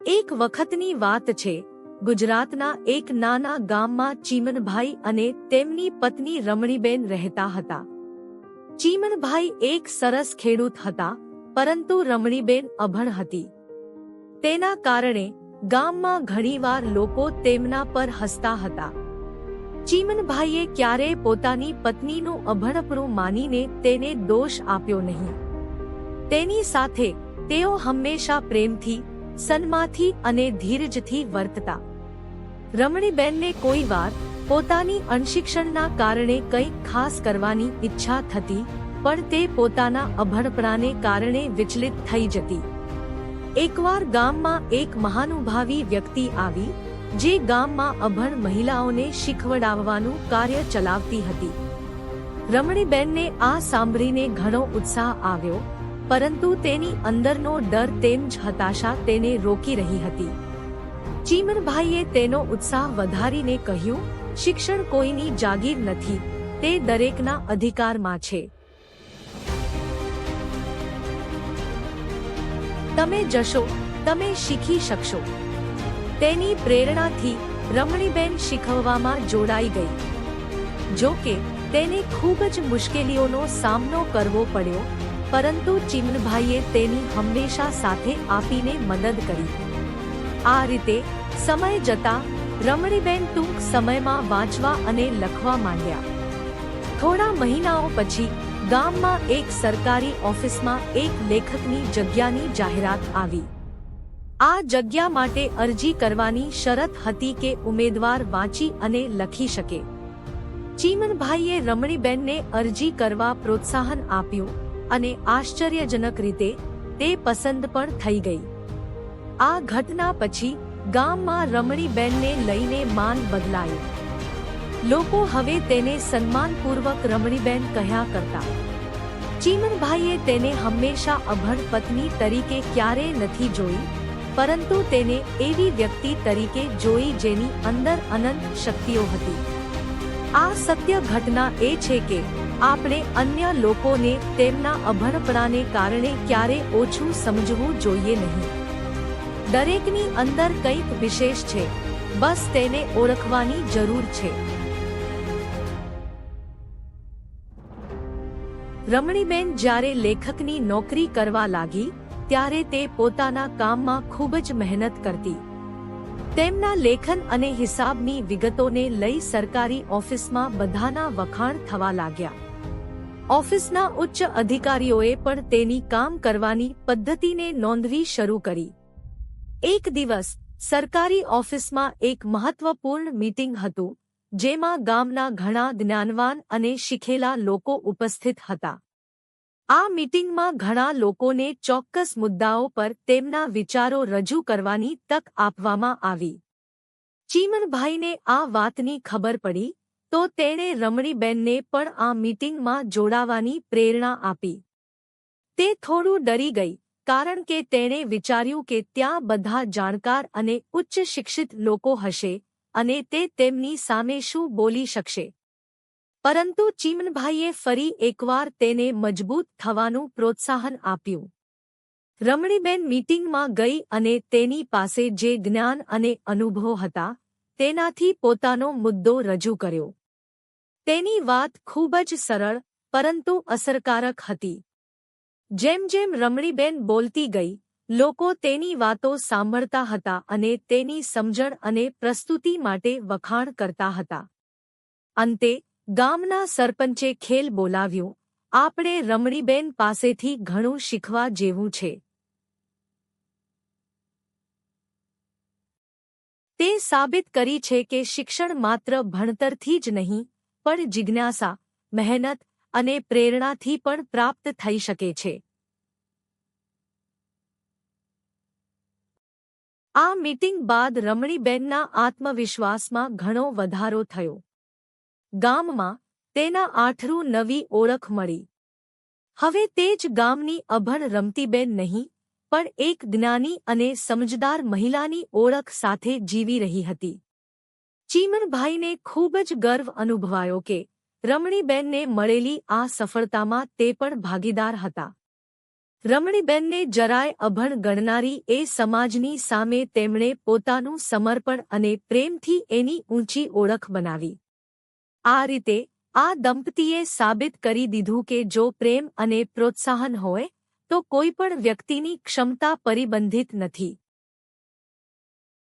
એક વખતની વાત છે, ગુજરાતના એક નાના ગામમાં ચીમનભાઈ અને તેમની પત્ની રમણીબેન રહેતા હતા. ચીમનભાઈ એક સરસ ખેડૂત હતા, પરંતુ રમણીબેન અભણ હતી. તેના કારણે ગામમાં ઘણીવાર લોકો તેમના પર હસતા હતા. ચીમનભાઈએ ક્યારેય પોતાની પત્નીનું અભણપણું માનીને તેને દોષ આપ્યો નહીં. તેની સાથે તેઓ હંમેશા પ્રેમથી, સન્માનથી અને ધીરજથી વર્તતા. રમણીબેનને કોઈ વાર પોતાની અણશિક્ષણના કારણે કંઈક ખાસ કરવાની ઈચ્છા થતી, પણ તે પોતાના અભણપણાને કારણે વિચલિત થઈ જતી. એકવાર ગામમાં એક મહાનુભાવી વ્યક્તિ આવી, જે ગામમાં અભણ મહિલાઓને શીખવડાવવાનું કાર્ય ચલાવતી હતી. રમણીબેનને આ સાંભળીને ઘણો ઉત્સાહ આવ્યો, પરંતુ તેની અંદરનો ડર તેમજ હતાશા તેને રોકી રહી હતી. ચીમનભાઈએ તેનો ઉત્સાહ વધારીને કહ્યું, શિક્ષણ કોઈની જાગીર નથી, તે દરેકના અધિકારમાં છે. તમે જશો, તમે શીખી શકશો. તેની પ્રેરણાથી રમણીબેન શીખવવામાં જોડાઈ ગઈ. જો કે તેને ખૂબ જ મુશ્કેલીઓનો સામનો કરવો પડ્યો, પરંતુ ચીમનભાઈએ તેની હંમેશા સાથે આપીને મદદ કરી. આ રીતે સમય જતાં રમણીબેન ટૂંક સમયમાં વાંચવા અને લખવા માંડ્યા. થોડા મહિનાઓ પછી ગામમાં એક સરકારી ઓફિસમાં એક લેખકની જગ્યાની જાહેરાત આવી. આ જગ્યા માટે અરજી કરવાની શરત હતી કે ઉમેદવાર વાંચી અને લખી શકે. ચીમનભાઈએ રમણીબેનને અરજી કરવા પ્રોત્સાહન આપ્યું, અને આશ્ચર્યજનક રીતે તે પસંદ પણ થઈ ગઈ. આ ઘટના પછી ગામમાં રમણીબેનને લઈને માન બદલાયું. લોકો હવે તેને સન્માનપૂર્વક રમણીબેન કહ્યા કરતા. ચીમનભાઈએ તેને હંમેશા અભણ પત્ની તરીકે ક્યારેય નથી જોઈ, પરંતુ તેને એવી વ્યક્તિ તરીકે જોઈ જેની અંદર અનંત શક્તિઓ હતી. આ સત્ય ઘટના એ છે કે આપણે અન્ય લોકોને તેમના અભણપણાને કારણે ક્યારેય ઓછું સમજવું જોઈએ નહીં. દરેકની અંદર કંઈક વિશેષ છે, બસ તેને ઓળખવાની જરૂર છે. રમણીબેન જ્યારે લેખકની નોકરી કરવા લાગી, ત્યારે તે પોતાના કામમાં ખૂબ જ મહેનત કરતી. તેમના લેખન અને હિસાબની વિગતોને લઈ સરકારી ઓફિસમાં બધાના વખાણ થવા લાગ્યા. ઓફિસના ઉચ્ચ અધિકારીઓએ પણ તેની કામ કરવાની પદ્ધતિને નોંધવી શરૂ કરી. એક દિવસ સરકારી ઓફિસમાં એક મહત્વપૂર્ણ મીટિંગ હતું, જેમાં ગામના ઘણા જ્ઞાનવાન અને શીખેલા લોકો ઉપસ્થિત હતા. આ મીટિંગમાં ઘણા લોકોને ચોક્કસ મુદ્દાઓ પર તેમના વિચારો રજૂ કરવાની તક આપવામાં આવી. ચીમનભાઈને આ વાતની ખબર પડી, તો તેણે રમણીબેનને પણ આ મીટિંગમાં જોડાવાની પ્રેરણા આપી. તે થોડું ડરી ગઈ, કારણ કે તેણે વિચાર્યું કે ત્યાં બધા જાણકાર અને ઉચ્ચ શિક્ષિત લોકો હશે, અને તે તેમની સામે શું બોલી શકશે. પરંતુ ચીમનભાઈએ ફરી એકવાર તેને મજબૂત થવાનું પ્રોત્સાહન આપ્યું. રમણીબેન મીટિંગમાં ગઈ અને તેની પાસે જે જ્ઞાન અને અનુભવો હતા, તેનાથી પોતાનો મુદ્દો રજૂ કર્યો. તેની વાત ખૂબ જ સરળ, પરંતુ અસરકારક હતી. જેમ જેમ રમણીબેન બોલતી ગઈ, લોકો તેની વાતો સાંભળતા હતા અને તેની સમજણ અને પ્રસ્તુતિ માટે વખાણ કરતા હતા. અંતે ગામના સરપંચે ખેલ બોલાવ્યું, આપણે રમણીબેન પાસેથી ઘણું શીખવા જેવું છે. તે સાબિત કરી છે કે શિક્ષણ માત્ર ભણતરથી જ નહીં, પણ જિજ્ઞાસા, મહેનત અને પ્રેરણાથી પણ પ્રાપ્ત થઈ શકે છે. આ મીટિંગ બાદ રમણીબેનના આત્મવિશ્વાસમાં ઘણો વધારો થયો. ગામમાં તેના આઠરું નવી ઓળખ મળી. હવે તે જ ગામની અભણ રમતીબેન નહીં, પણ એક જ્ઞાની અને સમજદાર મહિલાની ઓળખ સાથે જીવી રહી હતી. ચીમનભાઈને ખૂબ જ ગર્વ અનુભવાયો કે રમણીબેનને મળેલી આ સફળતામાં તે પણ ભાગીદાર હતા. રમણીબેનને જરાય અભણ ગણનારી એ સમાજની સામે તેમણે પોતાનું સમર્પણ અને પ્રેમથી એની ઊંચી ઓળખ બનાવી. આ રીતે આ દંપતીએ સાબિત કરી દીધું કે જો પ્રેમ અને પ્રોત્સાહન હોય તો કોઈ પણ વ્યક્તિની ક્ષમતા પરિબંધિત નથી.